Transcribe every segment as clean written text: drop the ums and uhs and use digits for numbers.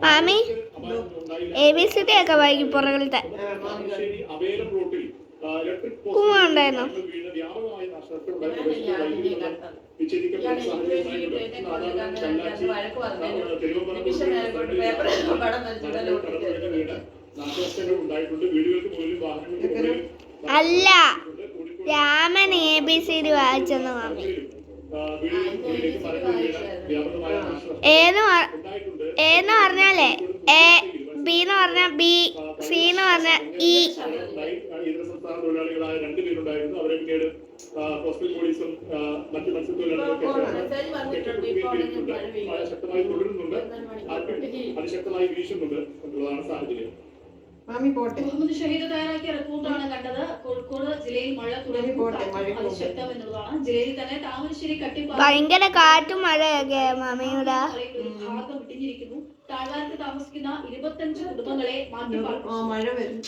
മാമി ABCD ഒക്കെ വായിക്കും പുറകിലത്തെ ഉണ്ടായിരുന്നു. അല്ല, രാമൻ ABCD വായിച്ചെന്ന് മാമി. ഏന്ന് പറഞ്ഞാലേ B എന്ന് പറഞ്ഞാൽ B, C എന്ന് പറഞ്ഞാൽ E. കോസ്റ്റൽ പോലീസും മറ്റു മത്സ്യത്തൊഴിലാളികളൊക്കെ ശക്തമായി തുടരുന്നുണ്ട്, അതിശക്തമായി വീശുന്നുണ്ട് എന്നുള്ളതാണ് സാഹചര്യം. ഷഹീദ് തയ്യാറാക്കിയ റിപ്പോർട്ടാണ് കണ്ടത്. കോഴിക്കോട് ജില്ലയിൽ മഴ അതിശക്തം എന്നുള്ളതാണ്. ജില്ലയിൽ തന്നെ താമരശ്ശേരി ഭയങ്കര കാറ്റും മഴയൊക്കെ മാമിയുടെ ഭാഗം ഇടിഞ്ഞിരിക്കുന്നു. താഴ്വാരത്ത് താമസിക്കുന്ന 25 കുടുംബങ്ങളെ മാറ്റി മഴ വരും.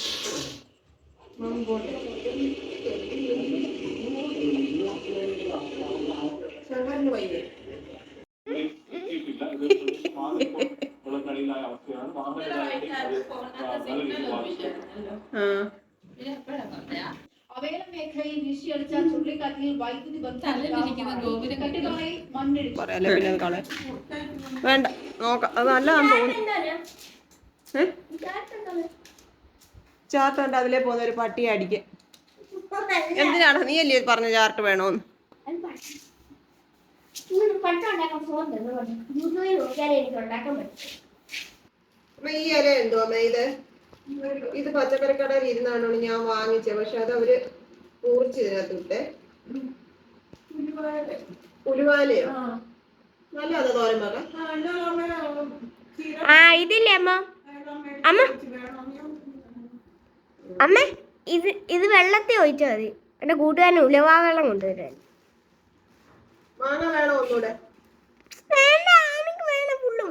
അവേല മേഖലയിൽ വീശിയടിച്ച ചുഴലിക്കാറ്റിൽ വൈദ്യുതി വേണ്ട നോക്കാം. അത് നല്ലതാന്ന് തോന്നുന്നു. ചാർട്ടുണ്ട് അതിലേ പോകുന്ന ഒരു പട്ടിയെ അടിക്കാൻ. എന്തിനാണ് നീ അല്ലേ പറഞ്ഞ ചാർട്ട് വേണോന്ന്? ഈ ഇല എന്തോ ഇത് പച്ചക്കറിക്കടയിൽ ഇരുന്നാണ് ഞാൻ വാങ്ങിച്ചത്. പക്ഷെ അത് അവര് പൂർച്ച് ഇതിനകത്തിട്ടെ. ഉലുവാലയോ? നല്ലതാ തോരൻ വെക്കാൻ. ഇതില്ലേ അമ്മ? അമ്മ അമ്മ ഇത് വെള്ളത്തിൽ ഒഴിച്ചാൽ മതി. എന്റെ കൂട്ടുകാരന് ഉലവാ വെള്ളം കൊണ്ടുവരാൻ. മാങ്ങ വേണോ ഒന്നൂടെ? വേണ്ട, എനിക്ക് വേണം ഫുള്ളും.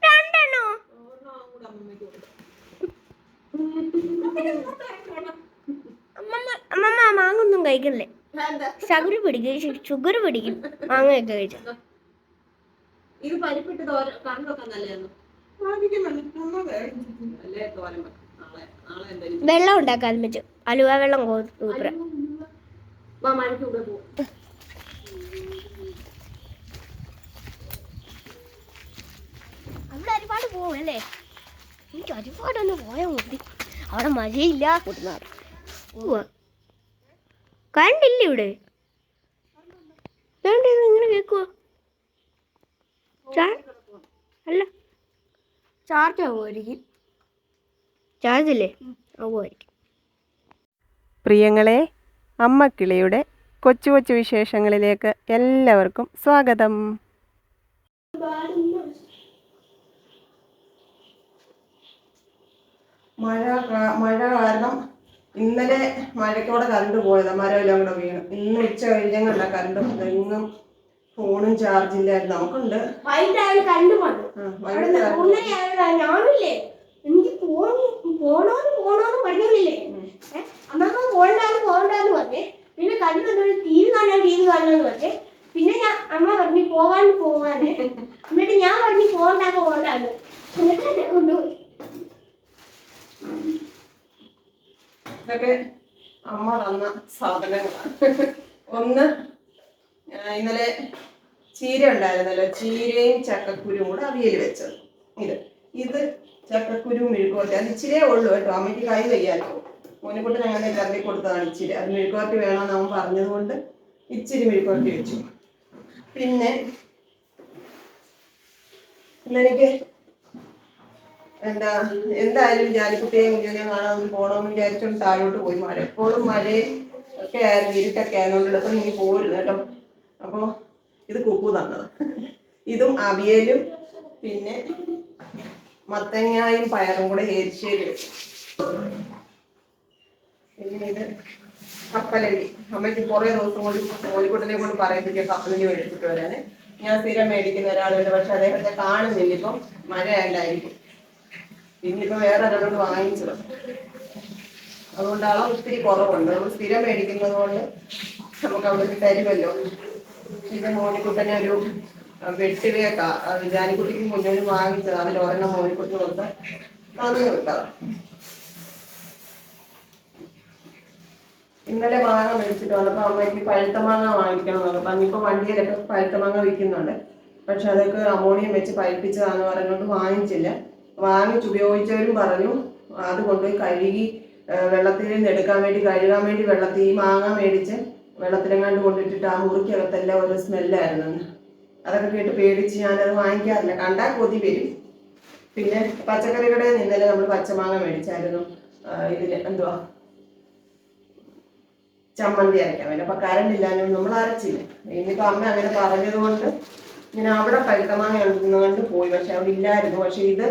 രണ്ടെണ്ണോ? അമ്മ മാങ്ങ ഒന്നും കഴിക്കല്ലേ. ഷുഗർ പിടിക്കും മാങ്ങയൊക്കെ കഴിച്ച. ഇത് പരിപ്പിട്ട് കറി വെക്കാൻ നല്ലതായിരുന്നു. വെള്ളം ഉണ്ടാക്കാൻ പറ്റും. അലുവ വെള്ളം അവിടെ ഒരുപാട് പോകും അല്ലേ? എനിക്ക് ഒരുപാടൊന്ന് പോയാൽ മതി. അവിടെ മഴയില്ല. കണ്ടില്ല ഇവിടെ ഇങ്ങനെ കേക്കുവോ? അല്ല, ചാർജ് ആവുമായിരിക്കും. ചാർജില്ലേ? ആവുമായിരിക്കും. പ്രിയങ്ങളെ, അമ്മക്കിളിയുടെ കൊച്ചു കൊച്ചു വിശേഷങ്ങളിലേക്ക് എല്ലാവർക്കും സ്വാഗതം. മഴ കാരണം ഇന്നലെ മഴയ്ക്കോടെ കറണ്ട് പോയതാ. മരമെല്ലാം കൂടെ വീണ്. ഇന്ന് ഉച്ച കഴിഞ്ഞങ്ങണ്ട കറണ്ട് എങ്ങും. ഫോണും ചാർജില്ലായിരുന്നു. നമുക്കുണ്ട്. എനിക്ക് പോണോന്ന് പഠിക്കുന്നില്ലേ? അമ്മ പോകണ്ടാന്ന് പറഞ്ഞേ. പിന്നെ കണ്ടു TV കാണാന്ന് പറഞ്ഞേ. പിന്നെ അമ്മ പറഞ്ഞു പോവാന്. എന്നിട്ട് ഞാൻ പറഞ്ഞു പോകണ്ടാന്ന്. എന്നിട്ട് കൊണ്ടുപോയി. ഇതൊക്കെ അമ്മ തന്ന സാധനങ്ങളാണ്. ഒന്ന് ഇന്നലെ ചീര ഉണ്ടായിരുന്നല്ലോ, ചീരയും ചക്കക്കുരുവും കൂടെ അവിയൽ വെച്ചത്. ഇത് ചക്കക്കുരു മെഴുക്കുവരട്ടി. അത് ഇച്ചിരിയേ ഉള്ളൂ കേട്ടോ. അമ്മയ്ക്ക് കൈ വയ്യാലോ. മോനെക്കൊണ്ട് അങ്ങനെ കറണ്ടി കൊടുത്തതാണ് ഇച്ചിരി. അത് മെഴുക്കുവരട്ടി വേണമെന്ന് അവൻ പറഞ്ഞതുകൊണ്ട് ഇച്ചിരി മെഴുക്കുവരട്ടി വെച്ചു. പിന്നെ ഇന്നെനിക്ക് എന്തായാലും ജാലിക്കുട്ടിയെ കുഞ്ഞിനെ കാണാൻ പോകണമെന്ന് വിചാരിച്ചോണ്ട് താഴോട്ട് പോയി. മഴ എപ്പോഴും മഴയും ഒക്കെ ആയിരുന്നു, ഇരുട്ടൊക്കെ ആയതുകൊണ്ട് അപ്പം നീ പോരുന്നു കേട്ടോ. അപ്പോൾ ഇത് കുക്കു തന്നത്. ഇതും അവിയലും പിന്നെ മത്തങ്ങായും പയറും കൂടെ എരിശ്ശേരി വെച്ചു. പിന്നെ ഇത് കപ്പലണ്ടി. അമ്മയ്ക്ക് കുറേ ദിവസം കൊണ്ട് കോഴിക്കോട്ടിനെ കൊണ്ട് പറയിപ്പിക്കുക കപ്പലണ്ടി മേടിച്ചിട്ട് വരാന്. ഞാൻ സ്ഥിരം മേടിക്കുന്ന ഒരാളുണ്ട്, പക്ഷെ അദ്ദേഹത്തെ കാണുന്നില്ല. ഇപ്പം മഴയായിട്ടായിരിക്കും. പിന്നിപ്പോൾ വേറെ ഒരാളോട് വാങ്ങിച്ചത്. അതുകൊണ്ട് അളവ് ഒത്തിരി കുറവുണ്ട്. നമ്മൾ സ്ഥിരം മേടിക്കുന്നത് കൊണ്ട് നമുക്ക് അവിടെ തരുമല്ലോ. പിന്നെ മോനിക്കുട്ടനെ ഒരു വെട്ടിവേക്ക ജാനിക്കുട്ടിക്ക് മുന്നിൽ വാങ്ങിച്ചത്, അതിൽ ഒരെണ്ണം മോനിക്കുട്ടി കൊടുത്ത് തന്നു വിട്ടത്. ഇന്നലെ മാങ്ങ മേടിച്ചിട്ട് വന്നപ്പോൾ അമ്മയ്ക്ക് പഴുത്ത മാങ്ങ വാങ്ങിക്കണം എന്ന് പറഞ്ഞു. ഇപ്പൊ വണ്ടിയിലൊക്കെ പഴുത്ത മാങ്ങ വിൽക്കുന്നുണ്ട്. പക്ഷെ അതൊക്കെ അമോണിയം വെച്ച് പഴുപ്പിച്ചതാന്ന് പറഞ്ഞുകൊണ്ട് വാങ്ങിച്ചില്ല. വാങ്ങിച്ചുപയോഗിച്ചവരും പറഞ്ഞു അത് കൊണ്ടുപോയി കഴുകി വെള്ളത്തിൽ നിന്ന് എടുക്കാൻ വേണ്ടി കഴുകാൻ വേണ്ടി വെള്ളത്തിൽ ഈ മാങ്ങ മേടിച്ച് വെള്ളത്തിലെങ്ങാണ്ട് കൊണ്ടിട്ടിട്ട് ആ മുറിക്കകത്തെല്ലാം ഒരു സ്മെല്ലായിരുന്നു. അതൊക്കെ കേട്ട് പേടിച്ച് ഞാനത് വാങ്ങിക്കാറില്ല. കണ്ടാൽ കൊതി വരും. പിന്നെ പച്ചക്കറി കടയിൽ നിന്നല്ലേ നമ്മൾ പച്ചമാങ്ങ മേടിച്ചായിരുന്നു ഇതിന് എന്തുവാ ചമ്മന്തി അരയ്ക്കാൻ വേണ്ടി. അപ്പൊ കറണ്ട് ഇല്ലാഞ്ഞു നമ്മൾ അരച്ചില്ല. ഇന്നിപ്പോ അമ്മ അങ്ങനെ പറഞ്ഞത് കൊണ്ട് ഞാൻ അവിടെ പഴുത്തമാങ്ങ ഉണ്ടെന്നുകൊണ്ട് പോയി. പക്ഷെ അവിടെ ഇല്ലായിരുന്നു. പക്ഷെ ഇത്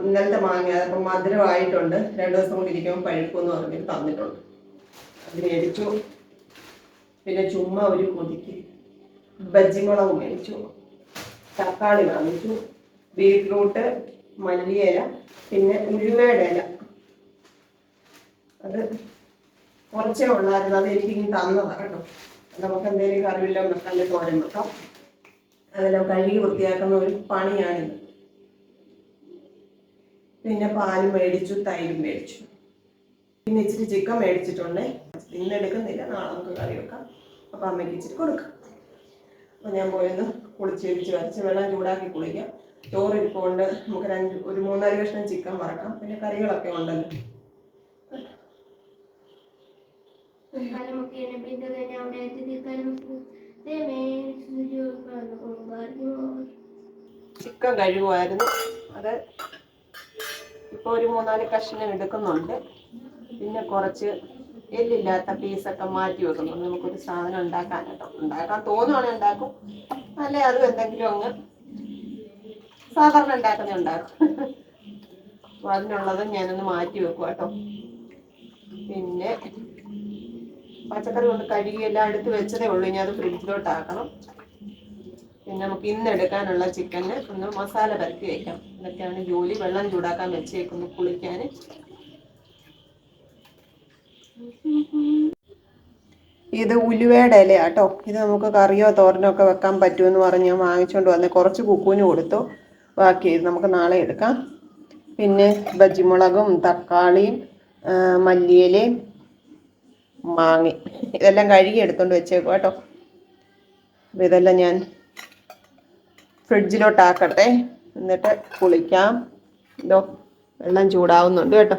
ഇന്നലത്തെ മാങ്ങ, അതപ്പം മധുരമായിട്ടുണ്ട്, 2 ദിവസം കൂടി ഇരിക്കുമ്പോൾ പഴുക്കുമെന്ന് പറഞ്ഞിട്ട് തന്നിട്ടുണ്ട്. അത് മേടിച്ചു. പിന്നെ ചുമ്മാ ഒരു കൊതിക്ക് ബജ്ജിമുളക് മേടിച്ചു, തക്കാളി വാങ്ങിച്ചു, ബീറ്റ്റൂട്ട്, മല്ലിയില, പിന്നെ ഉലുവയുടെ ഇല. അത് കുറച്ചേ ഉള്ളായിരുന്നു. അത് എനിക്കിങ്ങനെ തന്നതാണ് കേട്ടോ. നമുക്ക് എന്തെങ്കിലും കറിവില്ല നല്ല തോരൻ വെക്കാം. അതെല്ലാം കഴുകി വൃത്തിയാക്കുന്ന ഒരു പണിയാണിത്. പിന്നെ പാല് മേടിച്ചു, തൈരും മേടിച്ചു. പിന്നെ ഇച്ചിരി ചിക്കൻ മേടിച്ചിട്ടുണ്ട്. ഇന്ന് എടുക്കുന്നില്ല, നാളെ നമുക്ക് കറി വെക്കാം. അപ്പം അമ്മയ്ക്ക് ഇച്ചിരി കൊടുക്കാം. അപ്പം ഞാൻ പോയൊന്ന് കുളിച്ചേരിച്ച് വരച്ച് വെള്ളം ചൂടാക്കി കുളിക്കാം. ചോറ് ഇരിപ്പുണ്ട്. നമുക്ക് ഒരു 3-4 കഷ്ണം ചിക്കൻ വറക്കാം. പിന്നെ കറികളൊക്കെ ഉണ്ടല്ലോ. ചിക്കൻ കഴുകുമായിരുന്നു. അത് ഇപ്പോൾ ഒരു 3-4 കഷ്ണം എടുക്കുന്നുണ്ട്. പിന്നെ കുറച്ച് എല്ലില്ലാത്ത പീസൊക്കെ മാറ്റി വെക്കുന്നുണ്ട്. നമുക്കൊരു സാധനം ഉണ്ടാക്കാൻ കേട്ടോ. ഉണ്ടാക്കാൻ തോന്നുവാണെങ്കിൽ ഉണ്ടാക്കും, അല്ലെ അതും എന്തെങ്കിലും അങ്ങ് സാധാരണ ഉണ്ടാക്കും. അപ്പോൾ അതിനുള്ളത് ഞാനൊന്ന് മാറ്റി വെക്കും കേട്ടോ. പിന്നെ പച്ചക്കറി കൊണ്ട് കഴുകി എല്ലാം എടുത്ത് വെച്ചതേ ഉള്ളൂ. ഇനി അത് ഫ്രിഡ്ജിലോട്ട് ആക്കണം. പിന്നെ നമുക്ക് ഇന്ന് എടുക്കാനുള്ള ചിക്കന് ഒന്ന് മസാല പരത്തി വയ്ക്കാം. ഇതൊക്കെയാണ് ജോലി. വെള്ളം ചൂടാക്കാൻ വെച്ചേക്കുന്നു കുളിക്കാൻ. ഇത് ഉലുവയുടെ ഇല കേട്ടോ. ഇത് നമുക്ക് കറിയോ തോരനോ ഒക്കെ വെക്കാൻ പറ്റുമെന്ന് പറഞ്ഞ് ഞാൻ വാങ്ങിച്ചുകൊണ്ട് വന്ന് കുറച്ച് കുക്കുവിന് കൊടുത്തു. ബാക്കി നമുക്ക് നാളെ എടുക്കാം. പിന്നെ ബജ്ജിമുളകും തക്കാളിയും മല്ലിയിലയും മാങ്ങ ഇതെല്ലാം കഴുകി എടുത്തോണ്ട് വെച്ചേക്കും കേട്ടോ. അപ്പം ഇതെല്ലാം ഞാൻ ഫ്രിഡ്ജിലോട്ടാക്കട്ടെ, എന്നിട്ട് കുളിക്കാം. ഇതോ വെള്ളം ചൂടാവുന്നുണ്ട് കേട്ടോ.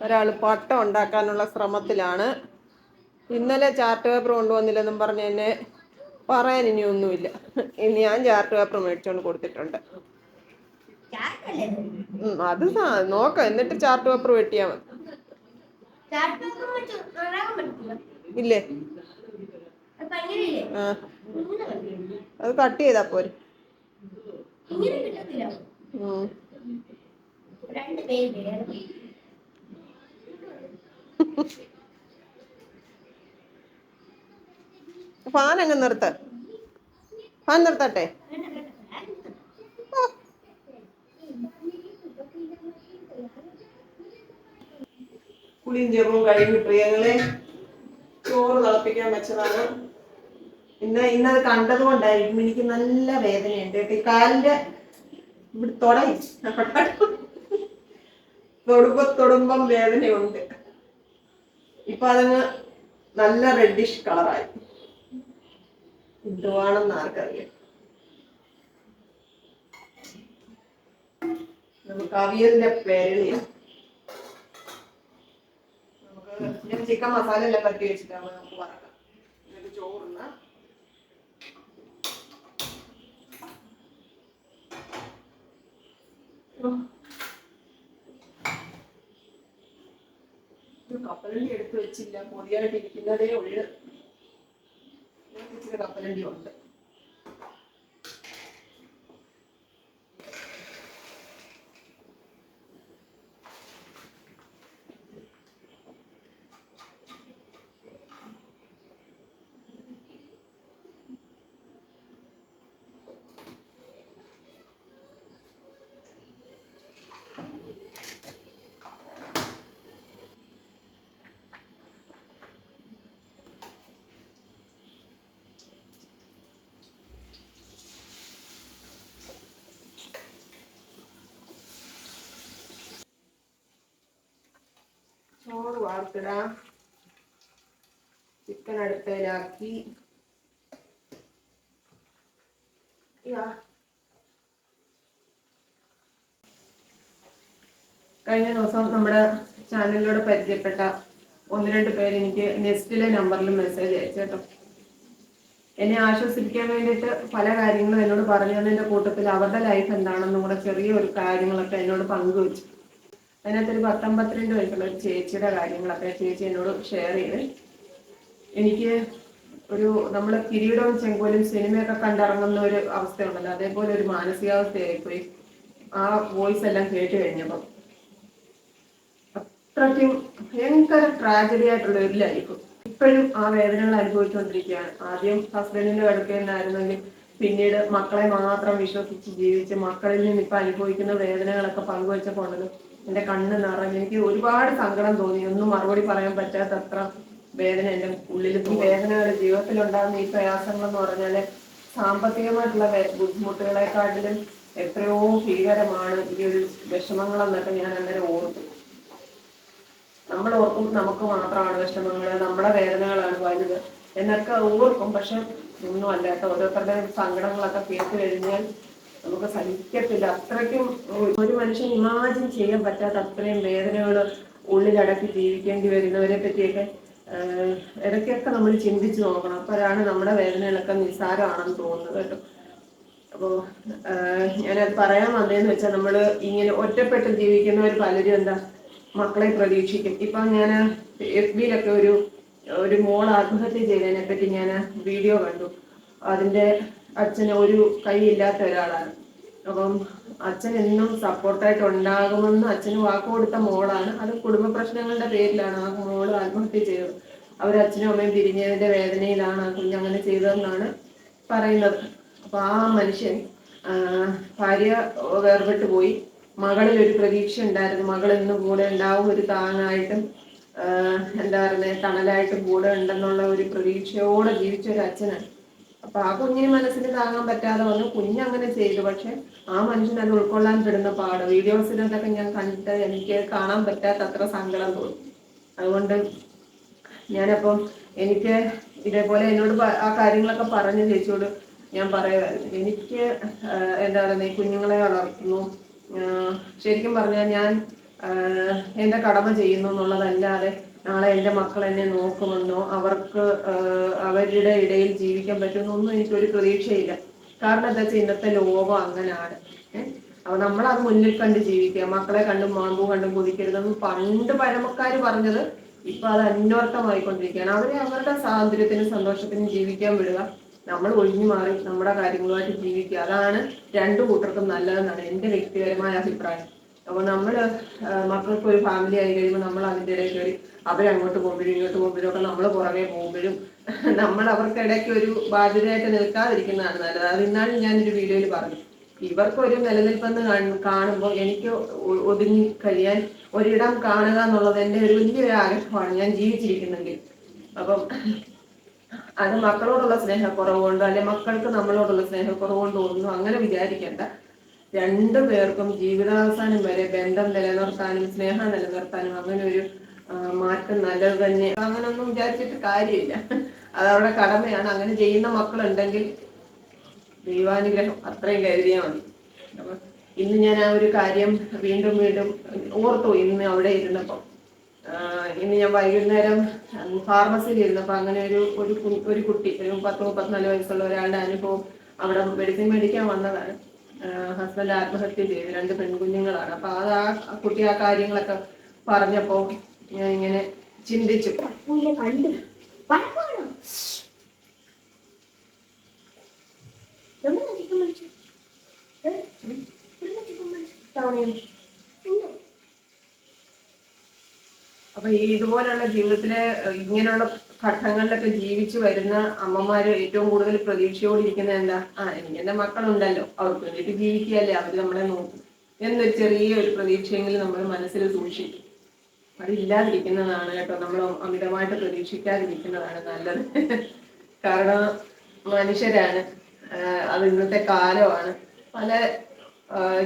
ഒരാൾ പട്ടം ഉണ്ടാക്കാനുള്ള ശ്രമത്തിലാണ്. ഇന്നലെ ചാർട്ട് പേപ്പർ കൊണ്ടുവന്നില്ലെന്നും പറഞ്ഞ് എന്നെ പറയാൻ ഇനിയൊന്നുമില്ല. ഇനി ഞാൻ ചാർട്ട് പേപ്പർ മേടിച്ചുകൊണ്ട് കൊടുത്തിട്ടുണ്ട്. അത് നോക്കാം, എന്നിട്ട് ചാർട്ട് പേപ്പർ വെട്ടിയാൽ മതി. ഇല്ലേ? അത് കട്ട് ചെയ്താ പോരെ. ഫാൻ അങ്ങ് നിർത്ത. ഫാൻ നിർത്തട്ടെ. കുളിയും ജപവും കഴിഞ്ഞു പ്രിയങ്ങളെ. ചോറ് തിളപ്പിക്കാൻ വെച്ചതാണ്. ഇന്നത് കണ്ടത് കൊണ്ടായിരിക്കും എനിക്ക് നല്ല വേദനയുണ്ട്. ഈ കാലിന്റെ ഇവിടെ തൊടുമ്പം വേദനയുണ്ട്. ഇപ്പൊ അതങ്ങ് നല്ല റെഡിഷ് കളറായി. എന്തുവാണെന്ന് ആർക്കറിയാം. നമുക്ക് അവിയലിന്റെ പേരളിയാ. ഞാൻ ചിക്കൻ മസാല എല്ലാം പറ്റി വെച്ചിട്ടാണ് നമുക്ക് വറക്കാം. എന്നിട്ട് ചോറുന്ന കപ്പലണ്ടി എടുത്ത് വെച്ചില്ല. പൊതിയായിട്ട് ഇരിക്കുന്നതേ ഉള്ളു. ഇച്ചിരി കപ്പലണ്ടി ഉണ്ട്. വാർത്തിടാം. ചിക്കൻ അടുപ്പയിലാക്കി. കഴിഞ്ഞ ദിവസം നമ്മുടെ ചാനലിലൂടെ പരിചയപ്പെട്ട 1-2 പേര് എനിക്ക് നെസ്റ്റിലെ നമ്പറിൽ മെസ്സേജ് അയച്ചു കേട്ടോ. എന്നെ ആശ്വസിപ്പിക്കാൻ വേണ്ടിയിട്ട് പല കാര്യങ്ങളും എന്നോട് പറഞ്ഞു തന്നതിന്റെ കൂട്ടത്തിൽ അവരുടെ ലൈഫ് എന്താണെന്നും കൂടെ ചെറിയൊരു കാര്യങ്ങളൊക്കെ എന്നോട് പങ്കുവച്ചു. അതിനകത്തൊരു 19-22 വയസ്സുള്ള ഒരു ചേച്ചിയുടെ കാര്യങ്ങളൊക്കെ ചേച്ചി എന്നോട് ഷെയർ ചെയ്ത്. എനിക്ക് ഒരു നമ്മൾ കിരീടവും ചെങ്കോലും സിനിമയൊക്കെ കണ്ടിറങ്ങുന്ന ഒരു അവസ്ഥയുണ്ടല്ലോ, അതേപോലെ ഒരു മാനസികാവസ്ഥയായിപ്പോയി ആ വോയിസ് എല്ലാം കേട്ട് കഴിഞ്ഞപ്പം. അത്രയ്ക്കും ഭയങ്കര ട്രാജഡി ആയിട്ടുള്ള ഒരു ലൈഫ്. ഇപ്പോഴും ആ വേദനകൾ അനുഭവിച്ചുകൊണ്ടിരിക്കുകയാണ്. ആദ്യം ഹസ്ബൻഡിന്റെ അടുക്കൽ നിന്നായിരുന്നെങ്കിൽ പിന്നീട് മക്കളെ മാത്രം വിശ്വസിച്ച് ജീവിച്ച് മക്കളിൽ നിന്ന് ഇപ്പൊ അനുഭവിക്കുന്ന വേദനകളൊക്കെ പങ്കുവെച്ചപ്പോണ്ടല്ലോ എന്റെ കണ്ണ് നിറഞ്ഞ് എനിക്ക് ഒരുപാട് സങ്കടം തോന്നി. ഒന്നും മറുപടി പറയാൻ പറ്റാത്തത്ര വേദന എന്റെ ഉള്ളിൽ. ഈ വേദനകൾ ജീവിതത്തിൽ ഉണ്ടാകുന്ന ഈ പ്രയാസങ്ങൾ എന്ന് പറഞ്ഞാല് സാമ്പത്തികമായിട്ടുള്ള ബുദ്ധിമുട്ടുകളെക്കാട്ടിലും എത്രയോ ഭീകരമാണ് ഈ ഒരു വിഷമങ്ങളെന്നൊക്കെ ഞാൻ അന്നേരം ഓർത്തു. നമ്മൾ ഓർക്കും നമുക്ക് മാത്രമാണ് വിഷമങ്ങൾ, നമ്മുടെ വേദനകളാണ് വലുത് എന്നൊക്കെ ഓർക്കും. പക്ഷെ ഒന്നും അല്ല കേട്ടോ. ഓരോരുത്തരുടെ സങ്കടങ്ങളൊക്കെ കേട്ട് കഴിഞ്ഞാൽ നമുക്ക് സഹിക്കത്തില്ല. അത്രയ്ക്കും ഒരു മനുഷ്യൻ ഇമാജിൻ ചെയ്യാൻ പറ്റാത്ത അത്രയും വേദനകൾ ഉള്ളിലടക്കി ജീവിക്കേണ്ടി വരുന്നവരെ പറ്റിയൊക്കെ ഇടയ്ക്കൊക്കെ നമ്മൾ ചിന്തിച്ചു നോക്കണം. അപ്പോഴാണ് നമ്മുടെ വേദനകളൊക്കെ നിസ്സാരമാണെന്ന് തോന്നുന്നത് കേട്ടോ. അപ്പോൾ ഞാനത് പറയാൻ വന്നതെന്ന് വെച്ചാൽ നമ്മൾ ഇങ്ങനെ ഒറ്റപ്പെട്ട് ജീവിക്കുന്നവർ പലരും എന്താ മക്കളെ പ്രതീക്ഷിക്കും. ഇപ്പൊ ഞാൻ FB-ലൊക്കെ ഒരു മോൾ ആത്മഹത്യ ചെയ്തതിനെ പറ്റി ഞാൻ വീഡിയോ കണ്ടു. അതിന്റെ അച്ഛന് ഒരു കൈയില്ലാത്ത ഒരാളാണ്. അപ്പം അച്ഛൻ എന്നും സപ്പോർട്ടായിട്ട് ഉണ്ടാകുമെന്ന് അച്ഛന് വാക്ക് കൊടുത്ത മോളാണ്. അത് കുടുംബ പ്രശ്നങ്ങളുടെ പേരിലാണ് ആ മോള് ആത്മഹത്യ ചെയ്തത്. അവരച്ഛനും അമ്മയും പിരിഞ്ഞതിന്റെ വേദനയിലാണ് ആ കുഞ്ഞങ്ങനെ ചെയ്തതെന്നാണ് പറയുന്നത്. അപ്പൊ ആ മനുഷ്യൻ ഭാര്യ വേർപെട്ടു പോയി. മകളിൽ ഒരു പ്രതീക്ഷ ഉണ്ടായിരുന്നു. മകൾ എന്നും കൂടെ ഉണ്ടാവും, ഒരു താങ്ങായിട്ടും എന്താ പറയുക തണലായിട്ടും കൂടെ ഉണ്ടെന്നുള്ള ഒരു പ്രതീക്ഷയോടെ ജീവിച്ച ഒരു അച്ഛനാണ്. അപ്പൊ ആ കുഞ്ഞിന് മനസ്സിന് താങ്ങാൻ പറ്റാതെ വന്നു. കുഞ്ഞങ്ങനെ ചെയ്തു. പക്ഷെ ആ മനുഷ്യൻ അത് ഉൾക്കൊള്ളാൻ പെടുന്ന പാട് വീഡിയോസിലൊക്കെ ഞാൻ കണ്ടിട്ട് എനിക്ക് കാണാൻ പറ്റാത്ത അത്ര സങ്കടം തോന്നി. അതുകൊണ്ട് ഞാനപ്പം എനിക്ക് ഇതേപോലെ എന്നോട് ആ കാര്യങ്ങളൊക്കെ പറഞ്ഞ ചേച്ചിയോട് ഞാൻ പറയുമായിരുന്നു, എനിക്ക് എന്താ പറയുക ഈ കുഞ്ഞുങ്ങളെ വളർത്തുന്നു, ശരിക്കും പറഞ്ഞാൽ ഞാൻ എന്റെ കടമ ചെയ്യുന്നു എന്നുള്ളതല്ലാതെ നാളെ എൻ്റെ മക്കൾ എന്നെ നോക്കുമെന്നോ അവർക്ക് അവരുടെ ഇടയിൽ ജീവിക്കാൻ പറ്റുമെന്നൊന്നും എനിക്കൊരു പ്രതീക്ഷയില്ല. കാരണം എന്താ വെച്ചാൽ ഇന്നത്തെ ലോകം അങ്ങനെയാണ്. അപ്പൊ നമ്മളത് മുന്നിൽ കണ്ട് ജീവിക്കുക. മക്കളെ കണ്ടും മാമ്പൂ കണ്ടും കൊതിക്കരുതെന്ന് പണ്ട് പഴമക്കാര് പറഞ്ഞത് ഇപ്പൊ അത് അന്വർത്ഥമായിക്കൊണ്ടിരിക്കുകയാണ്. അവരെ അവരുടെ സ്വാതന്ത്ര്യത്തിനും സന്തോഷത്തിനും ജീവിക്കാൻ വിടുക, നമ്മൾ ഒഴിഞ്ഞു മാറി നമ്മുടെ കാര്യങ്ങളുമായിട്ട് ജീവിക്കുക. അതാണ് രണ്ടു കൂട്ടർക്കും നല്ലതെന്നാണ് എൻ്റെ വ്യക്തിപരമായ അഭിപ്രായം. അപ്പൊ നമ്മള് മക്കൾക്ക് ഒരു ഫാമിലി ആയി കഴിയുമ്പോൾ നമ്മൾ അതിൻ്റെ ഇടയിൽ കയറി അവരങ്ങോട്ട് പോകുമ്പോഴും ഇങ്ങോട്ട് പോകുമ്പോഴും ഒക്കെ നമ്മൾ പുറകെ പോകുമ്പോഴും നമ്മൾ അവർക്കിടയ്ക്ക് ഒരു ബാധ്യതയായിട്ട് നിൽക്കാതിരിക്കുന്നതാണ് നല്ലത്. അത് ഇന്നാലും ഞാനൊരു വീഡിയോയിൽ പറഞ്ഞു, ഇവർക്കൊരു നിലനിൽപ്പെന്ന് കാണുമ്പോൾ എനിക്ക് ഒതുങ്ങി കഴിയാൻ ഒരിടം കാണുക എന്നുള്ളത് എൻ്റെ ഒരു വലിയൊരു ആഗ്രഹമാണ് ഞാൻ ജീവിച്ചിരിക്കുന്നെങ്കിൽ. അപ്പം അത് മക്കളോടുള്ള സ്നേഹക്കുറവ് കൊണ്ടോ അല്ലെ മക്കൾക്ക് നമ്മളോടുള്ള സ്നേഹക്കുറവ് കൊണ്ടോ ഒന്നും അങ്ങനെ വിചാരിക്കേണ്ട. രണ്ടു പേർക്കും ജീവിതാവസാനം വരെ ബന്ധം നിലനിർത്താനും സ്നേഹം നിലനിർത്താനും അങ്ങനെ ഒരു മാറ്റം നല്ലത് തന്നെ. അങ്ങനൊന്നും വിചാരിച്ചിട്ട് കാര്യമില്ല. അതവരുടെ കടമയാണ്. അങ്ങനെ ചെയ്യുന്ന മക്കളുണ്ടെങ്കിൽ ദൈവാനുഗ്രഹം അത്രയും കരുതിയാൽ മതി. അപ്പൊ ഇന്ന് ഞാൻ ആ ഒരു കാര്യം വീണ്ടും വീണ്ടും ഓർത്തു. ഇന്ന് അവിടെ ഇരുന്നപ്പോൾ ഇന്ന് ഞാൻ വൈകുന്നേരം ഫാർമസിയിൽ ഇരുന്നപ്പോൾ അങ്ങനെ ഒരു കുട്ടി, ഒരു 10-34 വയസ്സുള്ള ഒരാളുടെ അനുഭവം. അവിടെ മെഡിസിൻ മേടിക്കാൻ വന്നതാണ്. ഹസ്ബൻഡ് ആത്മഹത്യ ചെയ്തു. 2 പെൺകുഞ്ഞുങ്ങളാണ്. അപ്പൊ അത് ആ കുട്ടി ആ കാര്യങ്ങളൊക്കെ പറഞ്ഞപ്പോ ഞാൻ ഇങ്ങനെ ചിന്തിച്ചു. അപ്പൊ ഇതുപോലുള്ള ജീവിതത്തിലെ ഇങ്ങനെയുള്ള ഘട്ടങ്ങളിലൊക്കെ ജീവിച്ചു വരുന്ന അമ്മമാര് ഏറ്റവും കൂടുതൽ പ്രതീക്ഷയോടിരിക്കുന്നത് എന്താ? എനിക്ക് എന്റെ മക്കളുണ്ടല്ലോ, അവർക്ക് വേണ്ടിയിട്ട് ജീവിക്കുകയല്ലേ, അവര് നമ്മളെ നോക്കും എന്നൊരു ചെറിയൊരു പ്രതീക്ഷയെങ്കിലും നമ്മൾ മനസ്സിൽ സൂക്ഷിക്കും. അതില്ലാതിരിക്കുന്നതാണ് കേട്ടോ, നമ്മൾ അമിതമായിട്ട് പ്രതീക്ഷിക്കാതിരിക്കുന്നതാണ് നല്ലത്. കാരണം മനുഷ്യരാണ്, അത് ഇന്നത്തെ കാലമാണ്. പല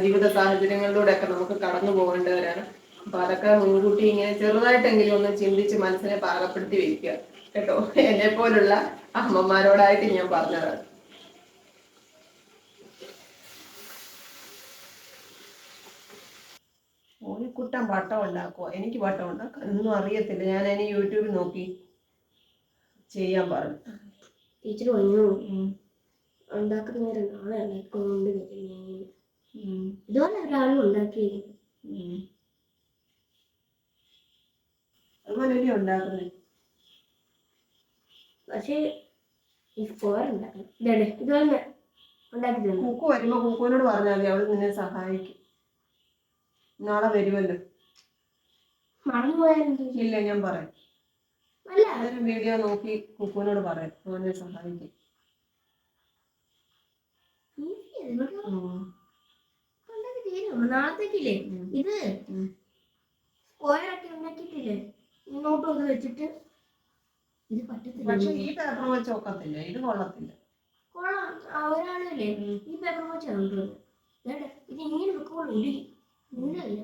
ജീവിത സാഹചര്യങ്ങളിലൂടെയൊക്കെ നമുക്ക് കടന്നു പോകേണ്ടവരാണ്. അപ്പൊ അതൊക്കെ മുൻകൂട്ടി ഇങ്ങനെ ചെറുതായിട്ടെങ്കിലും ഒന്ന് ചിന്തിച്ച് മനസ്സിനെ പാകപ്പെടുത്തി വെക്കുക കേട്ടോ. എന്നെ പോലുള്ള അമ്മമാരോടായിട്ട് ഞാൻ പറഞ്ഞതാണ്. മോനിക്കുട്ടൻ വട്ടം ഉണ്ടാക്കുക. എനിക്ക് വട്ടം ഉണ്ടാക്കാൻ ഒന്നും അറിയത്തില്ല. ഞാൻ അതിന് യൂട്യൂബിൽ നോക്കി ചെയ്യാൻ പറഞ്ഞു. ടീച്ചർ പറഞ്ഞു ഉണ്ടാക്കുന്ന നേരം നാളെ കൊണ്ട് ഇതുപോലെ ഒരാളും ഉണ്ടാക്കി. അതുപോലെ ഇനി ഉണ്ടാക്കുന്നത്. പക്ഷേ ഈ സ്ക്വയർ ഉണ്ടാക്കണം. ഇതേ ഇതുപോലെ ഉണ്ടാക്കി തന്നു. കുക്കു വരുമ്പോ കുക്കുവിനോട് പറഞ്ഞാൽ മതി, അവൾ നിന്നെ സഹായിക്കും. നാളെ വരുമല്ലോ. മറന്നുപോയാലും ഇല്ല, ഞാൻ പറയാം. അല്ല വീഡിയോ നോക്കി കുക്കുവിനോട് പറയാം, അവനെ സഹായിക്കും. നാളത്തേക്കില്ലേ ഇത് സ്ക്വയറൊക്കെ ഉണ്ടാക്കിയിട്ടില്ലേ ഇങ്ങോട്ടും അത് വെച്ചിട്ട് ഇത് പറ്റത്തില്ല. പക്ഷെ ഈ പേപ്പർ വെച്ച് നോക്കത്തില്ല, ഇത് കൊള്ളത്തില്ല. കൊള്ളാം. ഒരാളല്ലേ ഈ പേപ്പർ വെച്ച് കൊണ്ടുവന്നത്. ഇത് ഇങ്ങനെ വെക്കുമ്പോൾ ഇല്ല.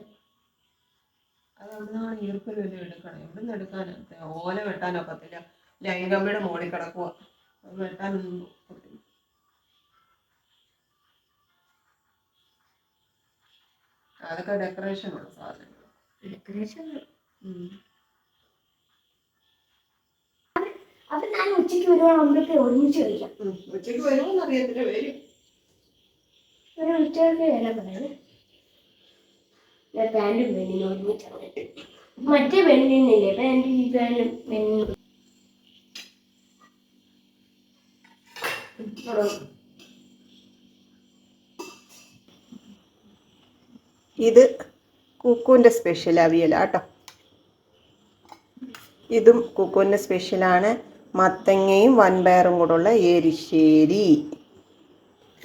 അത് അവിടുന്നാണ് ഈർക്കൽ വല്ലതും എടുക്കണം. എവിടുന്ന് എടുക്കാനൊക്കെ ഓല വെട്ടാനൊക്കത്തില്ല. ലൈൻ കമ്പിയുടെ മുകളിൽ കിടക്കുക, അത് വെട്ടാനൊന്നും ഒക്കത്തില്ല. അതൊക്കെ ഡെക്കറേഷനുള്ള സാധനങ്ങൾ. ഡെക്കറേഷൻ അപ്പൊ ഞാൻ ഉച്ചയ്ക്ക് വരുവാണെങ്കിൽ ഒരുമിച്ച് കഴിക്കാം. ഉച്ചയ്ക്ക് വരുമെന്ന് അറിയത്തില്ല, വരും. ഒരു ഉച്ചയ്ക്ക് വരാൻ പറയണേ. പാൻറ്റും പെണ്ണിനും ഒരുമിച്ച് മറ്റേ പെണ്ണിനില്ലേ പാൻറ്റും ഈ പാൻറ്റും പെണ്ണിനും. ഇത് കുക്കുവിൻ്റെ സ്പെഷ്യൽ അവിയലാട്ടോ. ഇതും കുക്കുവിൻ്റെ സ്പെഷ്യലാണ്. മത്തങ്ങയും വൻപയറും കൂടെയുള്ള എരിശ്ശേരി.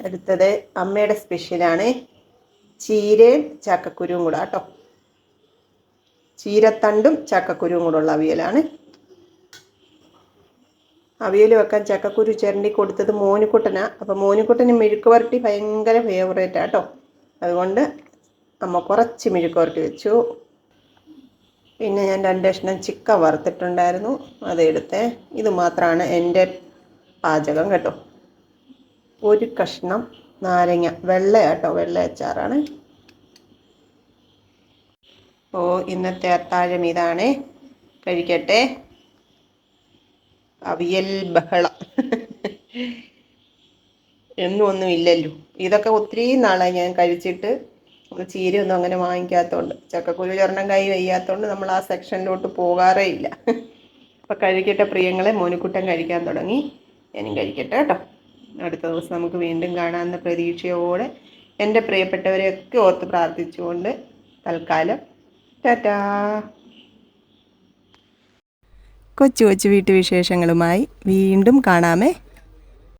അടുത്തത് അമ്മയുടെ സ്പെഷ്യലാണ് ചീരയും ചക്കക്കുരുവും കൂടെ കേട്ടോ. ചീരത്തണ്ടും ചക്കക്കുരുവും കൂടെ ഉള്ള അവിയലാണ്. അവിയൽ വെക്കാൻ ചക്കക്കുരു ചിരണ്ടി കൊടുത്തത് മോനിക്കുട്ടനാണ്. അപ്പോൾ മോനിക്കുട്ടന് മെഴുക്ക് വരട്ടി ഭയങ്കര ഫേവറേറ്റാണ് കേട്ടോ. അതുകൊണ്ട് അമ്മ കുറച്ച് മെഴുക്ക് വരട്ടി വെച്ചു. പിന്നെ ഞാൻ 2 കഷ്ണം ചിക്കൻ വറുത്തിട്ടുണ്ടായിരുന്നു, അതെടുത്തേ. ഇത് മാത്രമാണ് എൻ്റെ പാചകം കേട്ടോ. 1 കഷ്ണം നാരങ്ങ, വെള്ള കേട്ടോ, വെള്ള അച്ചാറാണ്. അപ്പോൾ ഇന്നത്തെ അത്താഴം ഇതാണ്. കഴിക്കട്ടെ. അവിയൽ ബഹളം എന്നും ഒന്നും ഇല്ലല്ലോ. ഇതൊക്കെ ഒത്തിരി നാളായി ഞാൻ കഴിച്ചിട്ട്. ചീരയൊന്നും അങ്ങനെ വാങ്ങിക്കാത്തതുകൊണ്ട്, ചക്കക്കുരു ചൊരെണ്ണം കൈ വയ്യാത്തതുകൊണ്ട് നമ്മൾ ആ സെക്ഷനിലോട്ട് പോകാറേ ഇല്ല. അപ്പം കഴിക്കട്ടെ പ്രിയങ്ങളെ. മോനിക്കുട്ടൻ കഴിക്കാൻ തുടങ്ങി, ഞാനും കഴിക്കട്ടെ കേട്ടോ. അടുത്ത ദിവസം നമുക്ക് വീണ്ടും കാണാമെന്ന പ്രതീക്ഷയോടെ എൻ്റെ പ്രിയപ്പെട്ടവരെയൊക്കെ ഓർത്ത് പ്രാർത്ഥിച്ചുകൊണ്ട് തൽക്കാലം ടാറ്റാ. കൊച്ചു കൊച്ചു വീട്ടുവിശേഷങ്ങളുമായി വീണ്ടും കാണാമേ.